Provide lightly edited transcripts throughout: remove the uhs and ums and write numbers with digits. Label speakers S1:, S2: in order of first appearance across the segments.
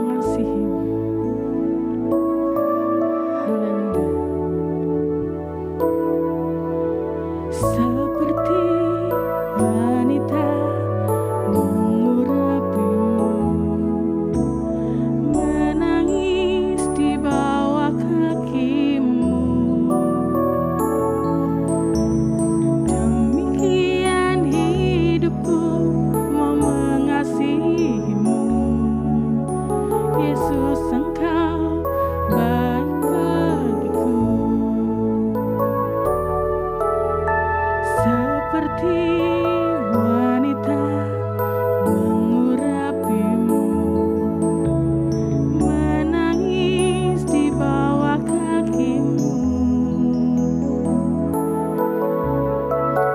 S1: mengasihi-Mu. Haleluya. Seperti wanita mengurapi-Mu, menangis di bawah kaki-Mu. Demikian hidupku mau mengasihi-Mu. Yesus, Engkau baik bagiku. Seperti wanita mengurapi-Mu, menangis di bawah kaki-Mu.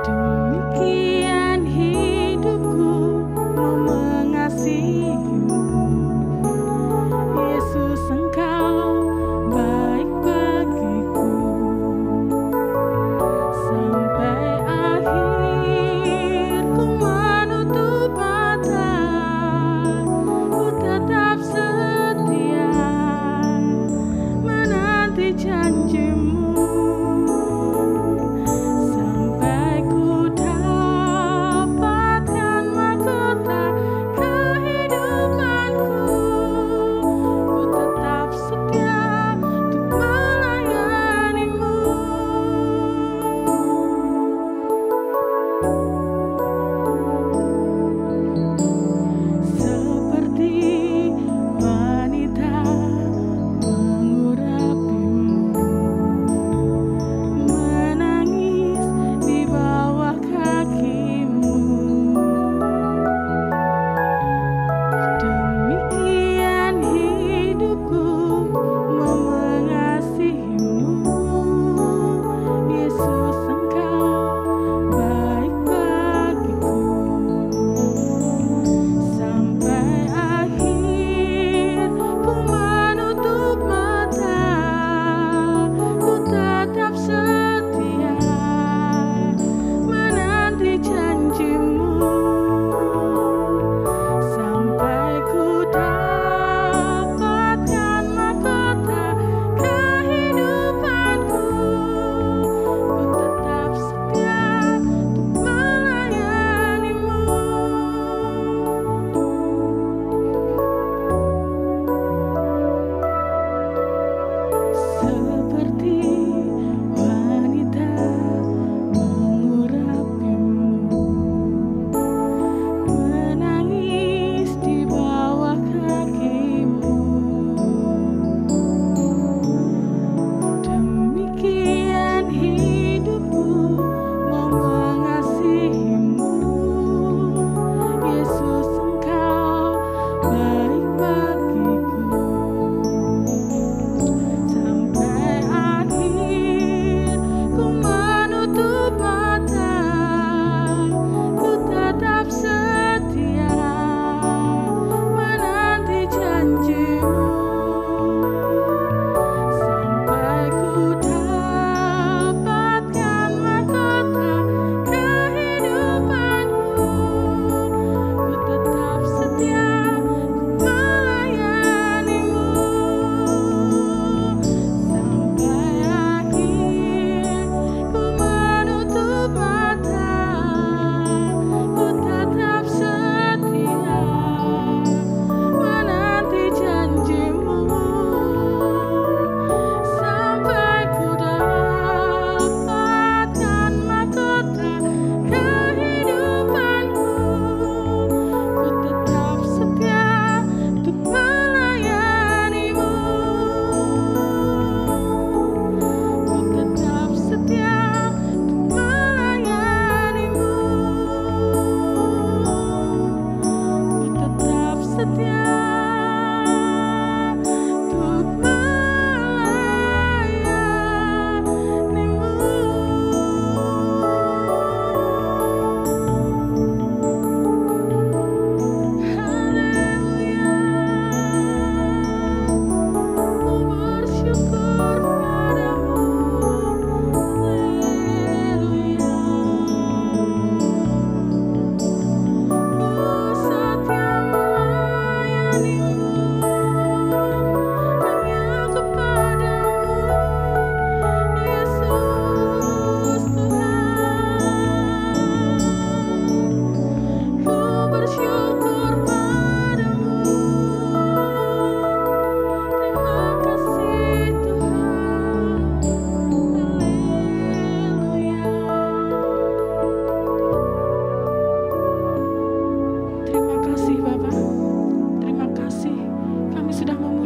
S1: Demikian hidupku mau mengasihi-Mu. Yesus, Engkau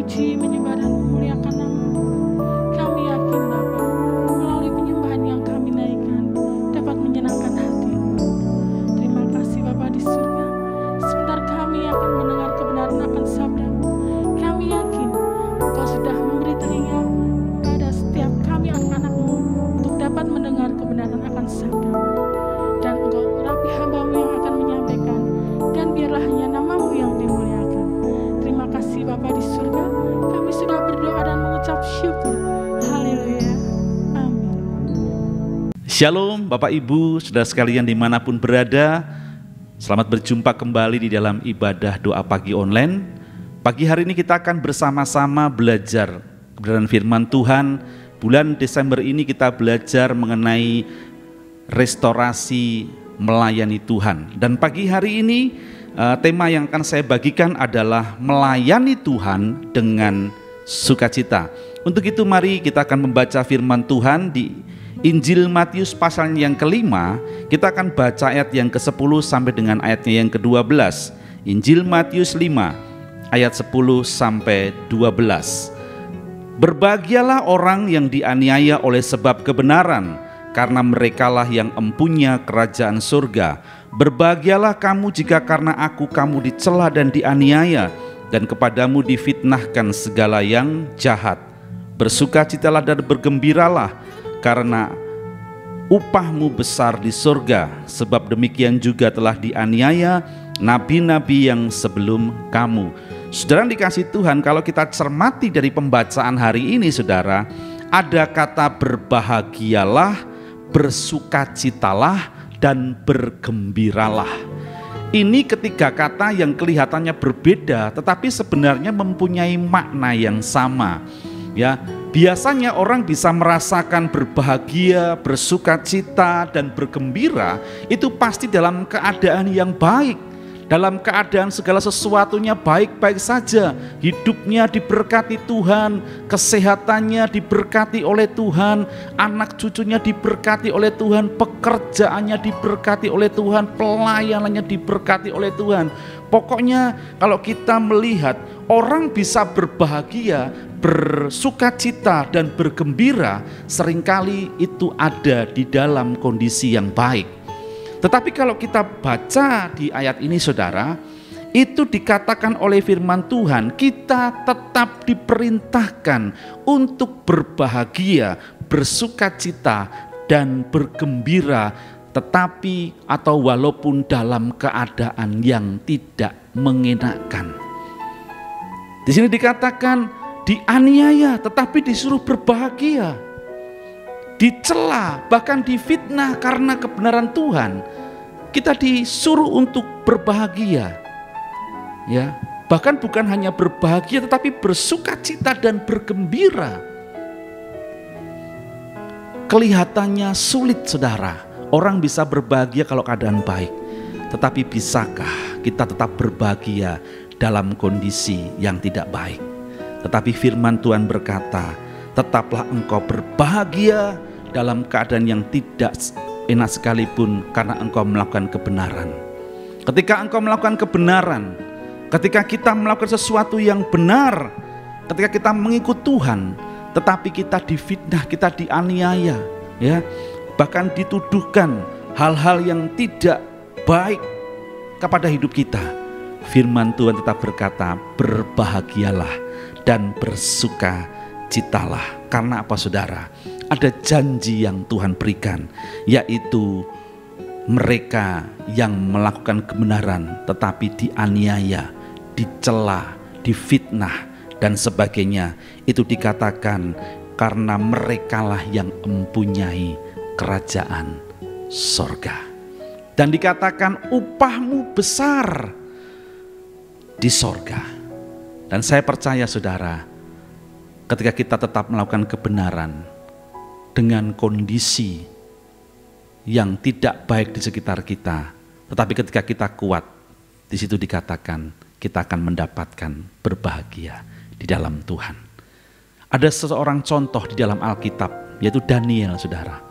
S1: memuji, menyembah dan memuliakan nama-Mu. Kami yakin Bapa, melalui penyembahan yang kami naikkan dapat menyenangkan hati-Mu. Terima kasih Bapa di surga. Sebentar kami akan mendengar kebenaran akan sabda-Mu. Kami yakin Engkau sudah memberi telinga pada setiap kami anak-anak-Mu untuk dapat mendengar kebenaran akan sabda-Mu. Dan Engkau urapi hamba-Mu yang akan menyampaikan, dan biarlah hanya nama-Mu yang dimuliakan. Terima kasih Bapa di surga. Kami sudah berdoa dan mengucap syukur. Haleluya. Amin.
S2: Shalom Bapak Ibu, saudara sekalian dimanapun berada. Selamat berjumpa kembali di dalam ibadah doa pagi online. Pagi hari ini kita akan bersama-sama belajar kebenaran firman Tuhan. Bulan Desember ini kita belajar mengenai restorasi melayani Tuhan. Dan pagi hari ini tema yang akan saya bagikan adalah melayani Tuhan dengan sukacita. Untuk itu mari kita akan membaca firman Tuhan di Injil Matius pasal yang kelima. Kita akan baca ayat yang ke-10 sampai dengan ayatnya yang ke-12. Injil Matius 5 ayat 10 sampai 12. Berbahagialah orang yang dianiaya oleh sebab kebenaran, karena merekalah yang empunya kerajaan surga. Berbahagialah kamu jika karena aku kamu dicela dan dianiaya, dan kepadamu difitnahkan segala yang jahat. Bersukacitalah dan bergembiralah, karena upahmu besar di surga, sebab demikian juga telah dianiaya nabi-nabi yang sebelum kamu. Saudara dikasih Tuhan, kalau kita cermati dari pembacaan hari ini saudara, ada kata berbahagialah, bersukacitalah, dan bergembiralah. Ini ketiga kata yang kelihatannya berbeda tetapi sebenarnya mempunyai makna yang sama. Ya, biasanya orang bisa merasakan berbahagia, bersukacita, dan bergembira itu pasti dalam keadaan yang baik. Dalam keadaan segala sesuatunya baik-baik saja, hidupnya diberkati Tuhan, kesehatannya diberkati oleh Tuhan, anak cucunya diberkati oleh Tuhan, pekerjaannya diberkati oleh Tuhan, pelayanannya diberkati oleh Tuhan. Pokoknya kalau kita melihat orang bisa berbahagia, bersukacita dan bergembira, seringkali itu ada di dalam kondisi yang baik. Tetapi kalau kita baca di ayat ini saudara, itu dikatakan oleh firman Tuhan, kita tetap diperintahkan untuk berbahagia, bersukacita, dan bergembira, tetapi atau walaupun dalam keadaan yang tidak mengenakan. Di sini dikatakan dianiaya tetapi disuruh berbahagia, dicela bahkan difitnah karena kebenaran Tuhan, kita disuruh untuk berbahagia. Ya, bahkan bukan hanya berbahagia tetapi bersukacita dan bergembira. Kelihatannya sulit saudara, orang bisa berbahagia kalau keadaan baik. Tetapi bisakah kita tetap berbahagia dalam kondisi yang tidak baik? Tetapi firman Tuhan berkata, tetaplah engkau berbahagia dalam keadaan yang tidak enak sekalipun, karena engkau melakukan kebenaran. Ketika engkau melakukan kebenaran, ketika kita melakukan sesuatu yang benar, ketika kita mengikut Tuhan, tetapi kita difitnah, kita dianiaya, ya, bahkan dituduhkan hal-hal yang tidak baik kepada hidup kita, firman Tuhan tetap berkata, berbahagialah dan bersukacitalah. Karena apa saudara? Ada janji yang Tuhan berikan, yaitu mereka yang melakukan kebenaran tetapi dianiaya, dicela, difitnah, dan sebagainya. Itu dikatakan karena merekalah yang mempunyai kerajaan sorga. Dan dikatakan upahmu besar di sorga. Dan saya percaya saudara, ketika kita tetap melakukan kebenaran dengan kondisi yang tidak baik di sekitar kita, tetapi ketika kita kuat, di situ dikatakan kita akan mendapatkan berbahagia di dalam Tuhan. Ada seseorang contoh di dalam Alkitab, yaitu Daniel saudara.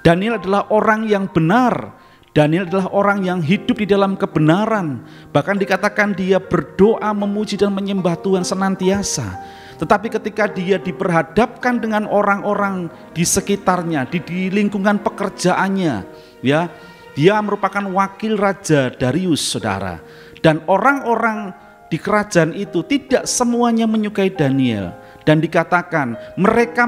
S2: Daniel adalah orang yang benar. Daniel adalah orang yang hidup di dalam kebenaran. Bahkan dikatakan dia berdoa, memuji dan menyembah Tuhan senantiasa. Tetapi ketika dia diperhadapkan dengan orang-orang di sekitarnya, di lingkungan pekerjaannya, ya, dia merupakan wakil Raja Darius, saudara. Dan orang-orang di kerajaan itu tidak semuanya menyukai Daniel. Dan dikatakan mereka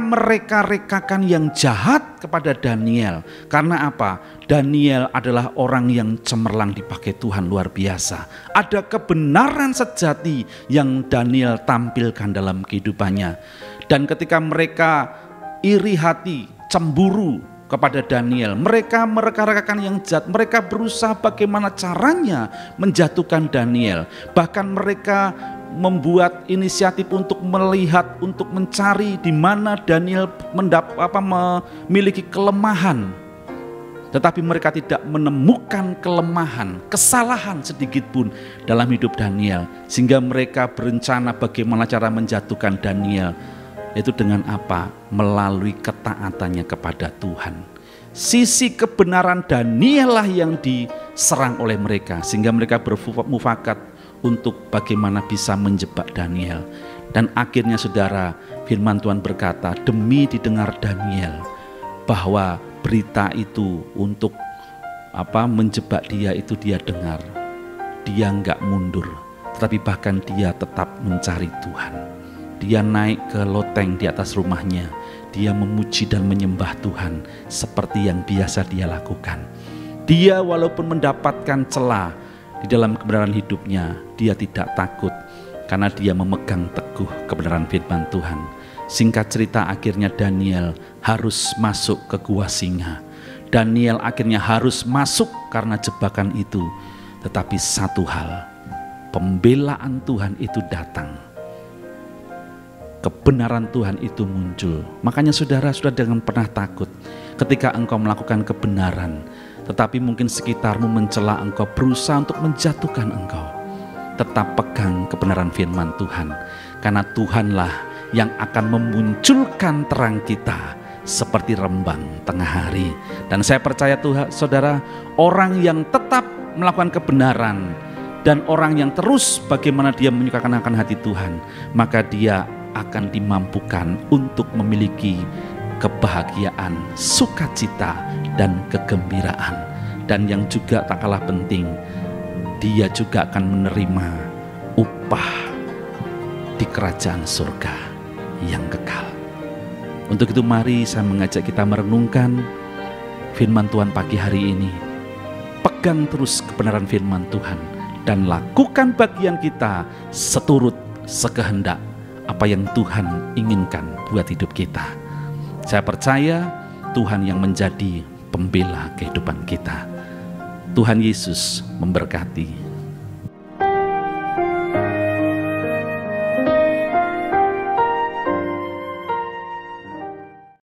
S2: rekakan yang jahat kepada Daniel. Karena apa? Daniel adalah orang yang cemerlang dipakai Tuhan luar biasa. Ada kebenaran sejati yang Daniel tampilkan dalam kehidupannya. Dan ketika mereka iri hati, cemburu kepada Daniel, mereka mereka-rekakan yang jahat, mereka berusaha bagaimana caranya menjatuhkan Daniel. Bahkan mereka membuat inisiatif untuk melihat, untuk mencari di mana Daniel memiliki kelemahan. Tetapi mereka tidak menemukan kelemahan, kesalahan sedikit pun dalam hidup Daniel. Sehingga mereka berencana bagaimana cara menjatuhkan Daniel. Itu dengan apa? Melalui ketaatannya kepada Tuhan. Sisi kebenaran Daniel lah yang diserang oleh mereka. Sehingga mereka bermufakat untuk bagaimana bisa menjebak Daniel. Dan akhirnya saudara, firman Tuhan berkata, demi didengar Daniel bahwa berita itu untuk menjebak dia itu dia dengar. Dia enggak mundur, tetapi bahkan dia tetap mencari Tuhan. Dia naik ke loteng di atas rumahnya. Dia memuji dan menyembah Tuhan seperti yang biasa dia lakukan. Dia walaupun mendapatkan celah di dalam kebenaran hidupnya, dia tidak takut karena dia memegang teguh kebenaran firman Tuhan. Singkat cerita, akhirnya Daniel harus masuk ke gua singa. Daniel akhirnya harus masuk karena jebakan itu. Tetapi satu hal, pembelaan Tuhan itu datang. Kebenaran Tuhan itu muncul. Makanya saudara sudah jangan pernah takut ketika engkau melakukan kebenaran. Tetapi mungkin sekitarmu mencela engkau, berusaha untuk menjatuhkan engkau. Tetap pegang kebenaran firman Tuhan. Karena Tuhanlah yang akan memunculkan terang kita seperti rembang tengah hari. Dan saya percaya Tuhan, saudara, orang yang tetap melakukan kebenaran dan orang yang terus bagaimana dia menyukakan akan hati Tuhan, maka dia akan dimampukan untuk memiliki kebahagiaan, sukacita, dan kegembiraan. Dan yang juga tak kalah penting, dia juga akan menerima upah di kerajaan surga yang kekal. Untuk itu mari saya mengajak kita merenungkan firman Tuhan pagi hari ini. Pegang terus kebenaran firman Tuhan dan lakukan bagian kita seturut sekehendak apa yang Tuhan inginkan buat hidup kita. Saya percaya Tuhan yang menjadi pembela kehidupan kita. Tuhan Yesus memberkati.